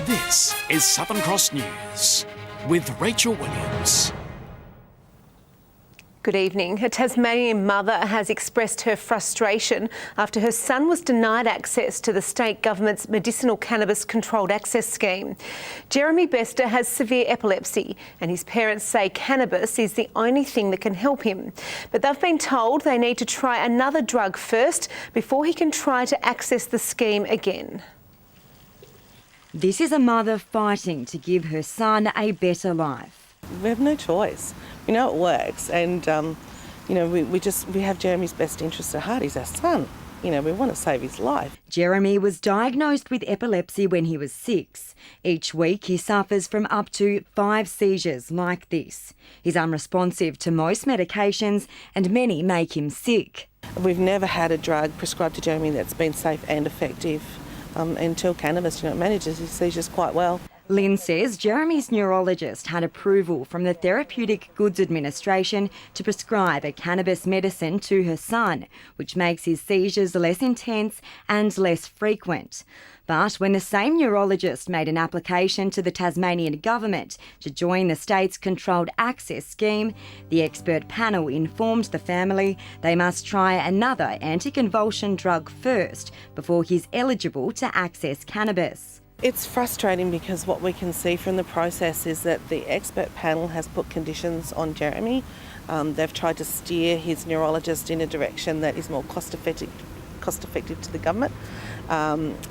This is Southern Cross News with Rachel Williams. Good evening. A Tasmanian mother has expressed her frustration after her son was denied access to the state government's medicinal cannabis controlled access scheme. Jeremy Bester has severe epilepsy and his parents say cannabis is the only thing that can help him. But they've been told they need to try another drug first before he can try to access the scheme again. This is a mother fighting to give her son a better life. We have no choice. We know it works, and we have Jeremy's best interest at heart. He's our son. We want to save his life. Jeremy was diagnosed with epilepsy when he was 6. Each week he suffers from up to 5 seizures like this. He's unresponsive to most medications and many make him sick. We've never had a drug prescribed to Jeremy that's been safe and effective until cannabis. It manages his seizures quite well. Lynn says Jeremy's neurologist had approval from the Therapeutic Goods Administration to prescribe a cannabis medicine to her son, which makes his seizures less intense and less frequent. But when the same neurologist made an application to the Tasmanian government to join the state's controlled access scheme, the expert panel informed the family they must try another anticonvulsant drug first before he's eligible to access cannabis. It's frustrating because what we can see from the process is that the expert panel has put conditions on Jeremy. They've tried to steer his neurologist in a direction that is more cost effective to the government.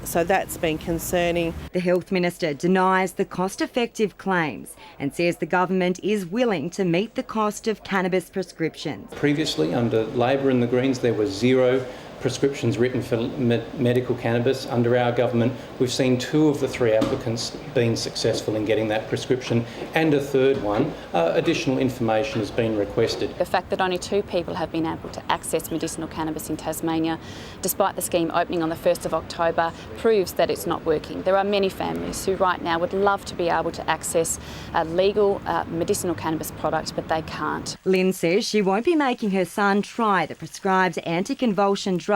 So that's been concerning. The Health Minister denies the cost-effective claims and says the government is willing to meet the cost of cannabis prescriptions. Previously, under Labor and the Greens, there was 0 prescriptions written for medical cannabis. Under our government, we've seen 2 of the 3 applicants being successful in getting that prescription, and a third one, additional information has been requested. The fact that only 2 people have been able to access medicinal cannabis in Tasmania, despite the scheme opening on the 1st of October, proves that it's not working. There are many families who right now would love to be able to access a legal medicinal cannabis product, but they can't. Lynn says she won't be making her son try the prescribed anticonvulsant drug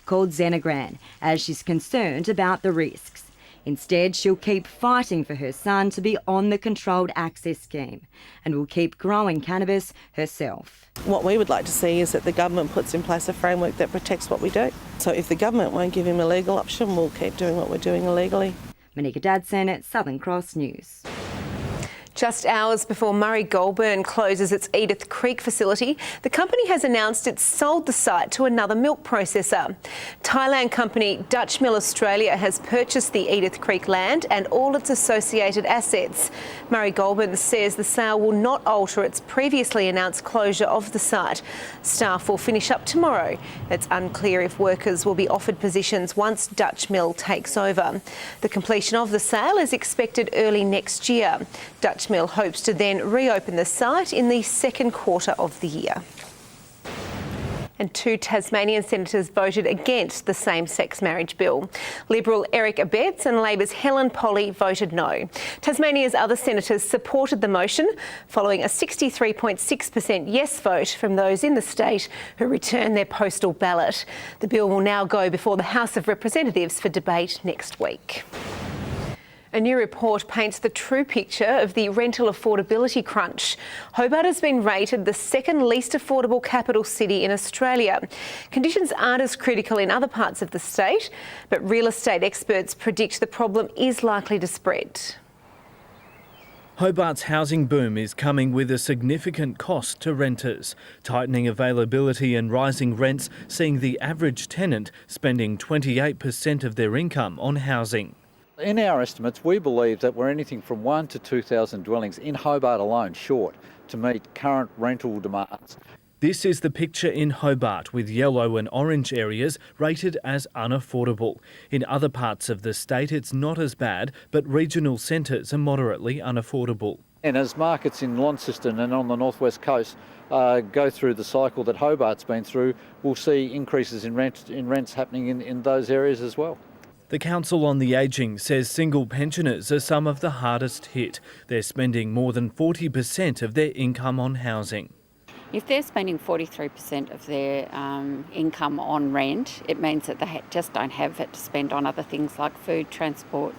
called Xenogran, as she's concerned about the risks. Instead, she'll keep fighting for her son to be on the controlled access scheme and will keep growing cannabis herself. What we would like to see is that the government puts in place a framework that protects what we do. So if the government won't give him a legal option, we'll keep doing what we're doing illegally. Monica Dadson at Southern Cross News. Just hours before Murray Goulburn closes its Edith Creek facility, the company has announced it's sold the site to another milk processor. Thailand company Dutch Mill Australia has purchased the Edith Creek land and all its associated assets. Murray Goulburn says the sale will not alter its previously announced closure of the site. Staff will finish up tomorrow. It's unclear if workers will be offered positions once Dutch Mill takes over. The completion of the sale is expected early next year. Dutch Mill hopes to then reopen the site in the second quarter of the year. And 2 Tasmanian senators voted against the same-sex marriage bill. Liberal Eric Abetz and Labor's Helen Polly voted no. Tasmania's other senators supported the motion, following a 63.6% yes vote from those in the state who returned their postal ballot. The bill will now go before the House of Representatives for debate next week. A new report paints the true picture of the rental affordability crunch. Hobart has been rated the 2nd least affordable capital city in Australia. Conditions aren't as critical in other parts of the state, but real estate experts predict the problem is likely to spread. Hobart's housing boom is coming with a significant cost to renters. Tightening availability and rising rents seeing the average tenant spending 28% of their income on housing. In our estimates, we believe that we're anything from 1,000 to 2,000 dwellings in Hobart alone short to meet current rental demands. This is the picture in Hobart, with yellow and orange areas rated as unaffordable. In other parts of the state, it's not as bad, but regional centres are moderately unaffordable. And as markets in Launceston and on the northwest coast go through the cycle that Hobart's been through, we'll see increases in rents happening in those areas as well. The Council on the Ageing says single pensioners are some of the hardest hit. They're spending more than 40% of their income on housing. If they're spending 43% of their income on rent, it means that they just don't have it to spend on other things like food, transport,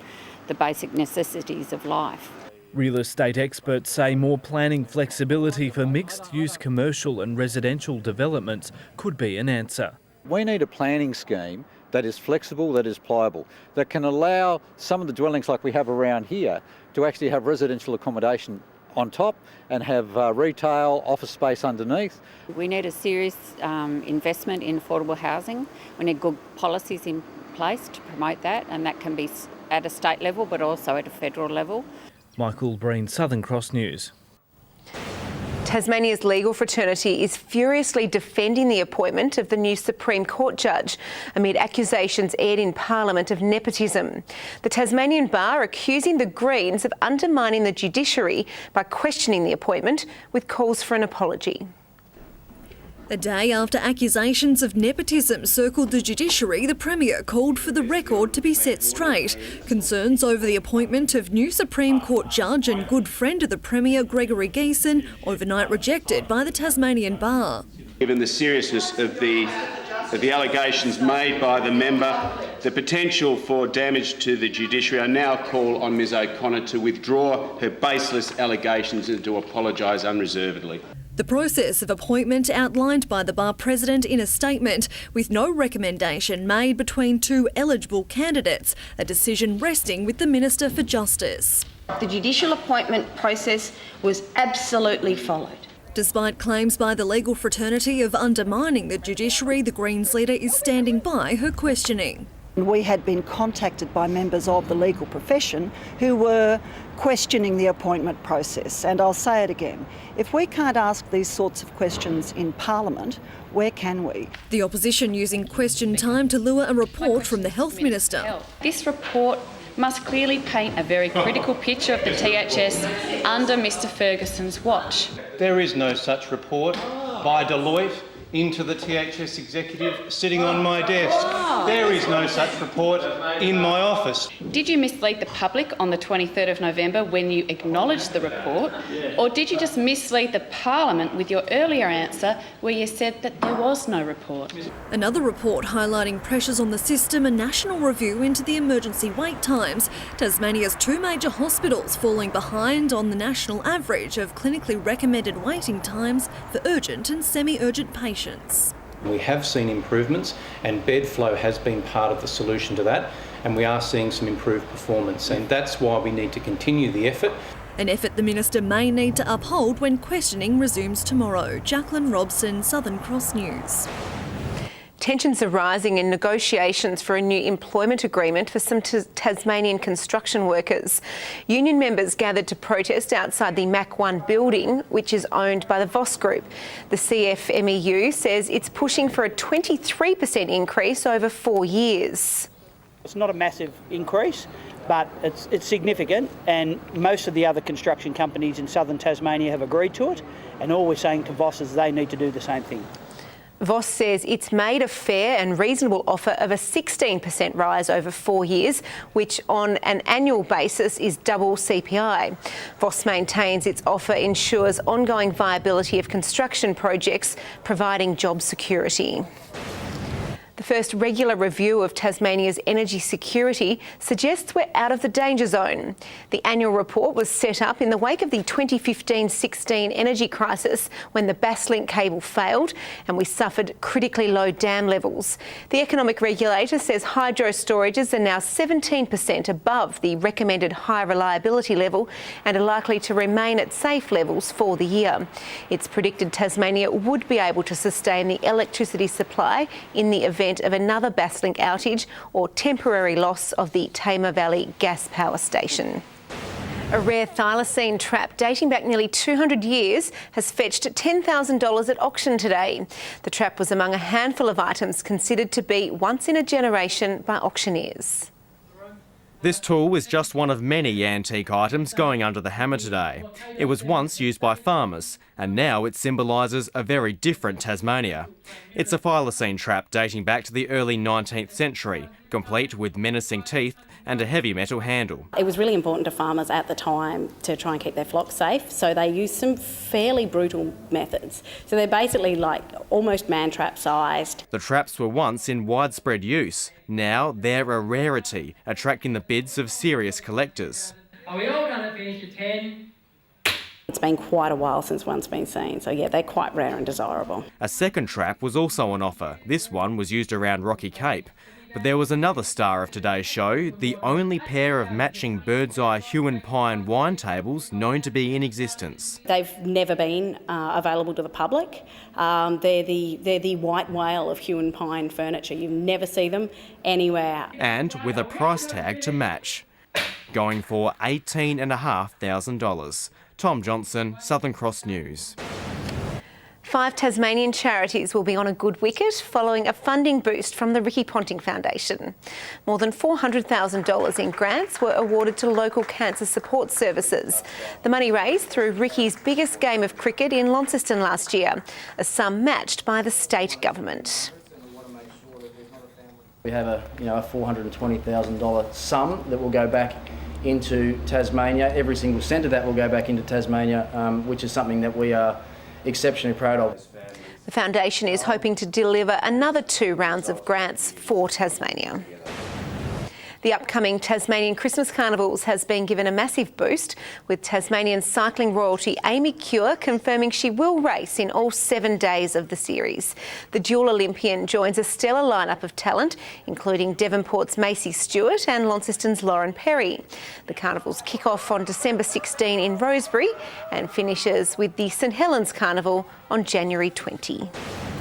the basic necessities of life. Real estate experts say more planning flexibility for mixed-use commercial and residential developments could be an answer. We need a planning scheme that is flexible, that is pliable, that can allow some of the dwellings like we have around here to actually have residential accommodation on top and have retail, office space underneath. We need a serious investment in affordable housing. We need good policies in place to promote that, and that can be at a state level but also at a federal level. Michael Breen, Southern Cross News. Tasmania's legal fraternity is furiously defending the appointment of the new Supreme Court judge amid accusations aired in Parliament of nepotism. The Tasmanian Bar accusing the Greens of undermining the judiciary by questioning the appointment, with calls for an apology. A day after accusations of nepotism circled the judiciary, the Premier called for the record to be set straight. Concerns over the appointment of new Supreme Court judge and good friend of the Premier, Gregory Geeson, overnight rejected by the Tasmanian Bar. Given the seriousness of the allegations made by the member, the potential for damage to the judiciary, I now call on Ms O'Connor to withdraw her baseless allegations and to apologise unreservedly. The process of appointment outlined by the Bar President in a statement, with no recommendation made between two eligible candidates, a decision resting with the Minister for Justice. The judicial appointment process was absolutely followed. Despite claims by the legal fraternity of undermining the judiciary, the Greens leader is standing by her questioning. We had been contacted by members of the legal profession who were questioning the appointment process. And I'll say it again, if we can't ask these sorts of questions in Parliament, where can we? The opposition using question time to lure a report from the Health Minister. This report must clearly paint a very critical picture of the THS under Mr Ferguson's watch. There is no such report by Deloitte into the THS executive sitting on my desk. There is no such report in my office. Did you mislead the public on the 23rd of November when you acknowledged the report, or did you just mislead the Parliament with your earlier answer where you said that there was no report? Another report highlighting pressures on the system, a national review into the emergency wait times. Tasmania's two major hospitals falling behind on the national average of clinically recommended waiting times for urgent and semi-urgent patients. We have seen improvements, and bed flow has been part of the solution to that, and we are seeing some improved performance, and that's why we need to continue the effort. An effort the Minister may need to uphold when questioning resumes tomorrow. Jacqueline Robson, Southern Cross News. Tensions are rising in negotiations for a new employment agreement for some Tasmanian construction workers. Union members gathered to protest outside the MAC 1 building, which is owned by the Voss Group. The CFMEU says it's pushing for a 23% increase over 4 years. It's not a massive increase, but it's significant, and most of the other construction companies in southern Tasmania have agreed to it, and all we're saying to Voss is they need to do the same thing. Voss says it's made a fair and reasonable offer of a 16% rise over 4 years, which on an annual basis is double CPI. Voss maintains its offer ensures ongoing viability of construction projects, providing job security. The first regular review of Tasmania's energy security suggests we're out of the danger zone. The annual report was set up in the wake of the 2015-16 energy crisis when the Basslink cable failed and we suffered critically low dam levels. The economic regulator says hydro storages are now 17% above the recommended high reliability level and are likely to remain at safe levels for the year. It's predicted Tasmania would be able to sustain the electricity supply in the event of another Basslink outage or temporary loss of the Tamar Valley gas power station. A rare thylacine trap dating back nearly 200 years has fetched $10,000 at auction today. The trap was among a handful of items considered to be once in a generation by auctioneers. This tool is just one of many antique items going under the hammer today. It was once used by farmers, and now it symbolises a very different Tasmania. It's a thylacine trap dating back to the early 19th century, complete with menacing teeth and a heavy metal handle. It was really important to farmers at the time to try and keep their flocks safe, so they used some fairly brutal methods. So they're basically like almost man-trap sized. The traps were once in widespread use. Now they're a rarity, attracting the bids of serious collectors. Are we all going to finish at 10? It's been quite a while since one's been seen, so yeah, they're quite rare and desirable. A second trap was also on offer. This one was used around Rocky Cape. But there was another star of today's show, the only pair of matching bird's eye hue and pine wine tables known to be in existence. They've never been available to the public. They're the white whale of hue and pine furniture. You never see them anywhere. And with a price tag to match, going for $18,500. Tom Johnson, Southern Cross News. 5 Tasmanian charities will be on a good wicket following a funding boost from the Ricky Ponting Foundation. More than $400,000 in grants were awarded to local cancer support services. The money raised through Ricky's biggest game of cricket in Launceston last year, a sum matched by the state government. We have a $420,000 sum that will go back into Tasmania. Every single cent of that will go back into Tasmania, which is something that we are exceptionally proud of. The foundation is hoping to deliver another 2 rounds of grants for Tasmania. The upcoming Tasmanian Christmas Carnivals has been given a massive boost, with Tasmanian cycling royalty Amy Cure confirming she will race in all 7 days of the series. The dual Olympian joins a stellar lineup of talent, including Devonport's Macy Stewart and Launceston's Lauren Perry. The Carnivals kick off on December 16 in Rosebery and finishes with the St Helens Carnival on January 20.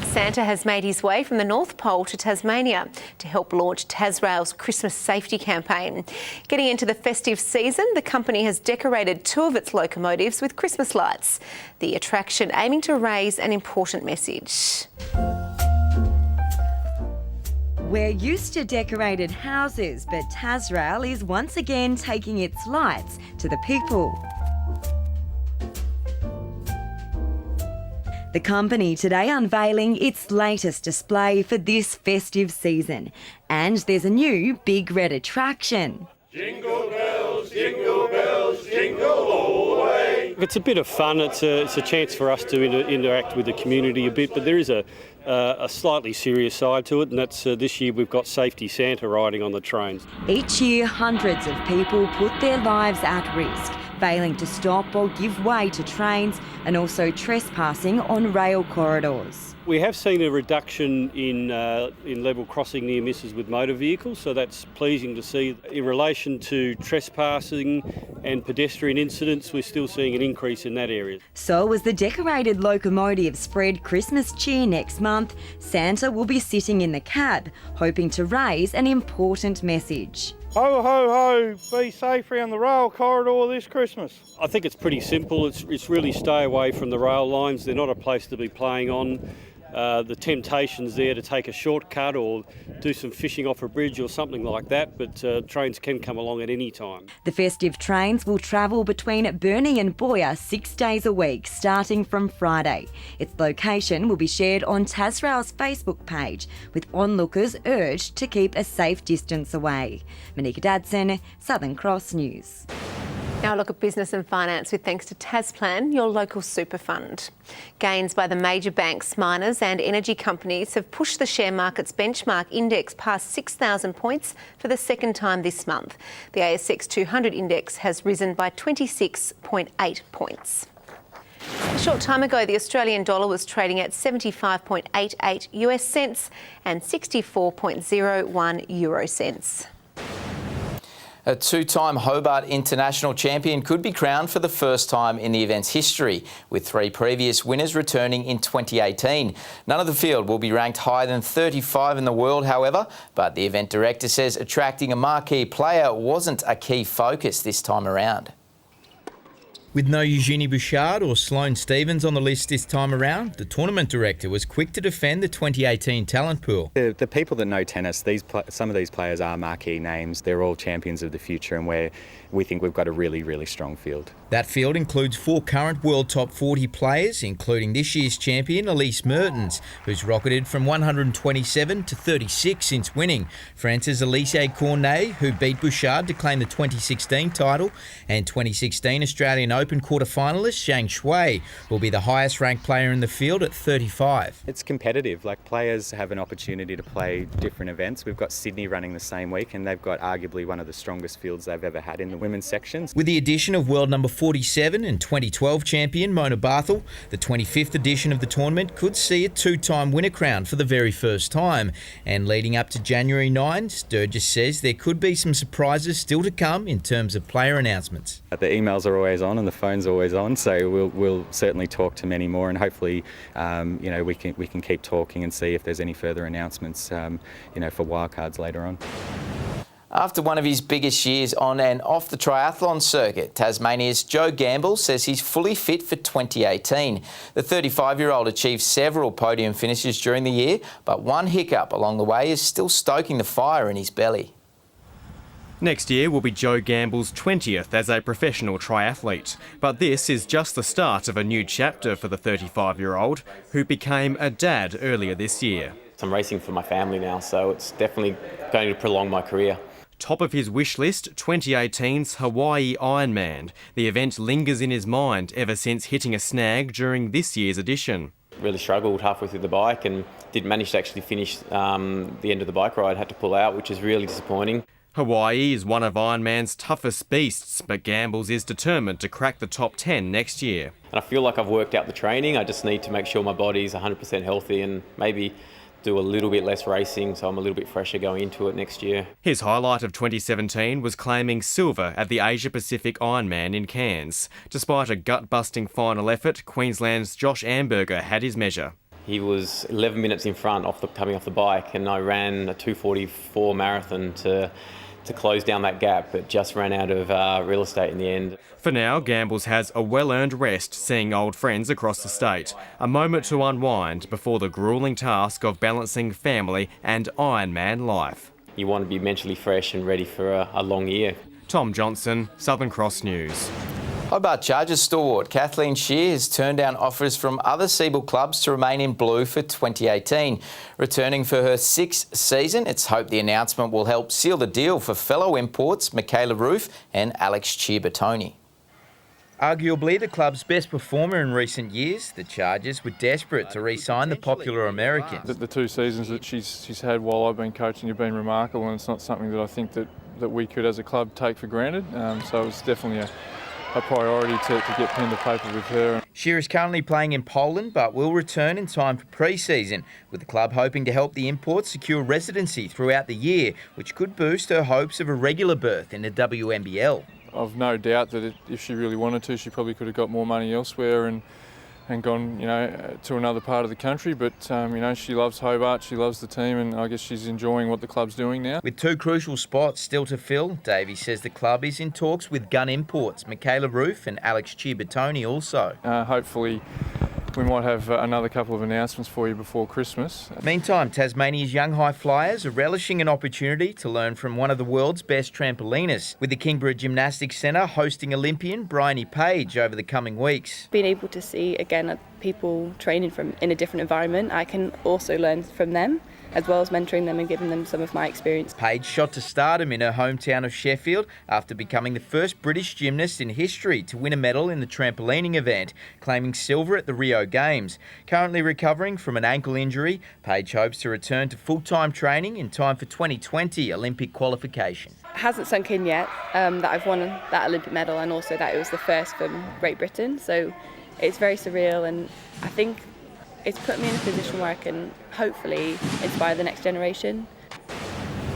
Santa has made his way from the North Pole to Tasmania to help launch Tasrail's Christmas safety campaign. Getting into the festive season, the company has decorated 2 of its locomotives with Christmas lights, the attraction aiming to raise an important message. We're used to decorated houses, but Tasrail is once again taking its lights to the people. The company today unveiling its latest display for this festive season. And there's a new big red attraction. Jingle bells, jingle all the way. It's a bit of fun. It's a chance for us to interact with the community a bit, but there is a slightly serious side to it, and that's this year we've got Safety Santa riding on the trains. Each year, hundreds of people put their lives at risk, failing to stop or give way to trains and also trespassing on rail corridors. We have seen a reduction in level crossing near misses with motor vehicles, so that's pleasing to see. In relation to trespassing and pedestrian incidents, we're still seeing an increase in that area. So as the decorated locomotives spread Christmas cheer next month, Santa will be sitting in the cab, hoping to raise an important message. Ho, ho, ho, be safe around the rail corridor this Christmas. I think it's pretty simple. It's really stay away from the rail lines. They're not a place to be playing on. The temptation's there to take a shortcut or do some fishing off a bridge or something like that, but trains can come along at any time. The festive trains will travel between Burnie and Boyer 6 days a week, starting from Friday. Its location will be shared on Tasrail's Facebook page, with onlookers urged to keep a safe distance away. Monika Dadson, Southern Cross News. Now a look at business and finance with thanks to Tasplan, your local super fund. Gains by the major banks, miners and energy companies have pushed the share market's benchmark index past 6,000 points for the second time this month. The ASX 200 index has risen by 26.8 points. A short time ago, the Australian dollar was trading at 75.88 US cents and 64.01 euro cents. A 2-time Hobart International champion could be crowned for the first time in the event's history, with 3 previous winners returning in 2018. None of the field will be ranked higher than 35 in the world, however, but the event director says attracting a marquee player wasn't a key focus this time around. With no Eugenie Bouchard or Sloane Stephens on the list this time around, the tournament director was quick to defend the 2018 talent pool. The people that know tennis, some of these players are marquee names. They're all champions of the future, and we think we've got a really, really strong field. That field includes 4 current World Top 40 players, including this year's champion Elise Mertens, who's rocketed from 127 to 36 since winning. France's Elise Cornet, who beat Bouchard to claim the 2016 title, and 2016 Australian Open quarter-finalist Zhang Shui will be the highest ranked player in the field at 35. It's competitive. Players have an opportunity to play different events. We've got Sydney running the same week, and they've got arguably one of the strongest fields they've ever had in the women's sections. With the addition of world number 47 and 2012 champion Mona Barthel, the 25th edition of the tournament could see a 2-time winner crowned for the very first time. And leading up to January 9, Sturgis says there could be some surprises still to come in terms of player announcements. The emails are always on and the phone's always on, so we'll certainly talk to many more, and hopefully we can keep talking and see if there's any further announcements for wildcards later on. After one of his biggest years on and off the triathlon circuit, Tasmania's Joe Gamble says he's fully fit for 2018. The 35-year-old achieved several podium finishes during the year, but one hiccup along the way is still stoking the fire in his belly. Next year will be Joe Gamble's 20th as a professional triathlete, but this is just the start of a new chapter for the 35-year-old, who became a dad earlier this year. I'm racing for my family now, so it's definitely going to prolong my career. Top of his wish list, 2018's Hawaii Ironman. The event lingers in his mind ever since hitting a snag during this year's edition. Really struggled halfway through the bike and didn't manage to actually finish the end of the bike ride. Had to pull out, which is really disappointing. Hawaii is one of Ironman's toughest beasts, but Gambles is determined to crack the top 10 next year. And I feel like I've worked out the training. I just need to make sure my body's 100% healthy and maybe do a little bit less racing, so I'm a little bit fresher going into it next year. His highlight of 2017 was claiming silver at the Asia Pacific Ironman in Cairns. Despite a gut-busting final effort, Queensland's Josh Amberger had his measure. He was 11 minutes in front coming off the bike, and I ran a 2:44 marathon to close down that gap, but just ran out of real estate in the end. For now, Gambles has a well-earned rest seeing old friends across the state. A moment to unwind before the gruelling task of balancing family and Ironman life. You want to be mentally fresh and ready for a long year. Tom Johnson, Southern Cross News. Hobart Chargers stalwart Kathleen Shear has turned down offers from other Seabull clubs to remain in blue for 2018. Returning for her 6th season, it's hoped the announcement will help seal the deal for fellow imports Michaela Roof and Alex Chiabertoni. Arguably the club's best performer in recent years, the Chargers were desperate to re-sign the popular American. The 2 seasons that she's had while I've been coaching have been remarkable, and it's not something that I think that we could as a club take for granted. So it's definitely a priority to get pen to paper with her. Shear is currently playing in Poland but will return in time for pre-season, with the club hoping to help the import secure residency throughout the year, which could boost her hopes of a regular berth in the WNBL. I've no doubt that if she really wanted to, she probably could have got more money elsewhere and gone, to another part of the country. But, she loves Hobart, she loves the team, and I guess she's enjoying what the club's doing now. With 2 crucial spots still to fill, Davey says the club is in talks with gun imports, Michaela Roof and Alex Chiabertoni also. Hopefully we might have another couple of announcements for you before Christmas. Meantime, Tasmania's young high flyers are relishing an opportunity to learn from one of the world's best trampolinists, with the Kingborough Gymnastics Centre hosting Olympian Bryony Page over the coming weeks. Being able to see, again, people training in a different environment, I can also learn from them, as well as mentoring them and giving them some of my experience. Page shot to stardom in her hometown of Sheffield after becoming the first British gymnast in history to win a medal in the trampolining event, claiming silver at the Rio Games. Currently recovering from an ankle injury, Page hopes to return to full-time training in time for 2020 Olympic qualification. It hasn't sunk in yet that I've won that Olympic medal, and also that it was the first from Great Britain, so it's very surreal, and I think it's put me in a position where I can hopefully inspire the next generation.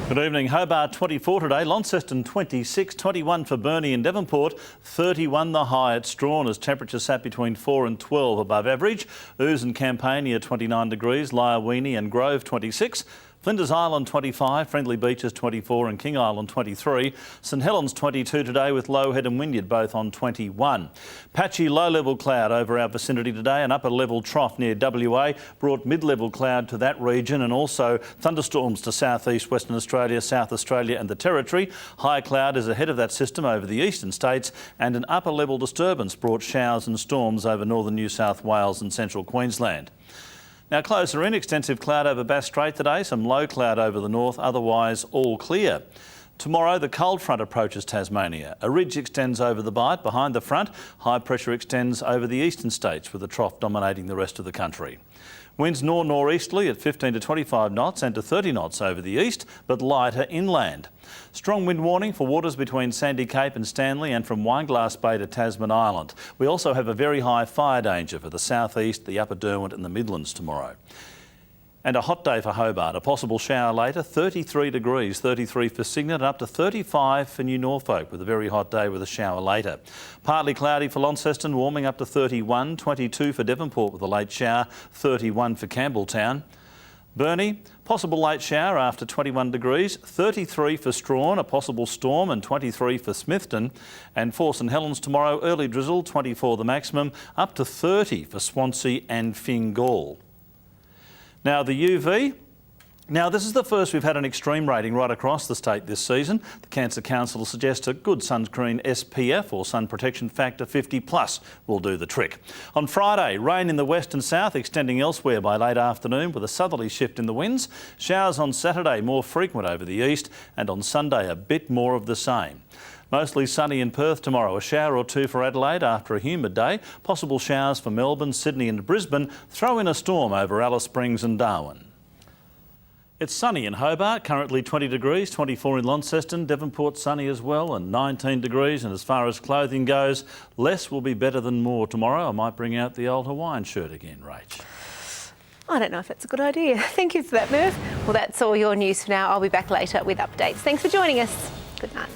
Good evening. Hobart 24 today, Launceston 26, 21 for Burnie and Devonport, 31 the high at Strawn as temperatures sat between 4 and 12 above average. Ouse and Campania 29 degrees, Lyawini and Grove 26, Flinders Island 25, Friendly Beaches 24 and King Island 23. St Helens 22 today with Low Head and Wynyard both on 21. Patchy low-level cloud over our vicinity today. An upper-level trough near WA brought mid-level cloud to that region, and also thunderstorms to south-east Western Australia, South Australia and the Territory. High cloud is ahead of that system over the eastern states, and an upper-level disturbance brought showers and storms over northern New South Wales and central Queensland. Now closer in, extensive cloud over Bass Strait today, some low cloud over the north, otherwise all clear. Tomorrow the cold front approaches Tasmania. A ridge extends over the Bight behind the front. High pressure extends over the eastern states with the trough dominating the rest of the country. Winds north-northeasterly at 15 to 25 knots and to 30 knots over the east, but lighter inland. Strong wind warning for waters between Sandy Cape and Stanley and from Wineglass Bay to Tasman Island. We also have a very high fire danger for the southeast, the upper Derwent and the Midlands tomorrow. And a hot day for Hobart. A possible shower later, 33 degrees, 33 for Cygnet and up to 35 for New Norfolk with a very hot day with a shower later. Partly cloudy for Launceston, warming up to 31, 22 for Devonport with a late shower, 31 for Campbelltown. Burnie, possible late shower after 21 degrees, 33 for Strawn, a possible storm and 23 for Smithton. And for St Helens tomorrow, early drizzle, 24 the maximum, up to 30 for Swansea and Fingal. Now the UV. Now this is the first we've had an extreme rating right across the state this season. The Cancer Council suggests a good sunscreen SPF or sun protection factor 50 plus will do the trick. On Friday, rain in the west and south extending elsewhere by late afternoon with a southerly shift in the winds. Showers on Saturday more frequent over the east, and on Sunday a bit more of the same. Mostly sunny in Perth tomorrow, a shower or two for Adelaide after a humid day. Possible showers for Melbourne, Sydney and Brisbane. Throw in a storm over Alice Springs and Darwin. It's sunny in Hobart, currently 20 degrees, 24 in Launceston, Devonport sunny as well and 19 degrees. And as far as clothing goes, less will be better than more tomorrow. I might bring out the old Hawaiian shirt again, Rach. I don't know if that's a good idea. Thank you for that, Merv. Well, that's all your news for now. I'll be back later with updates. Thanks for joining us. Good night.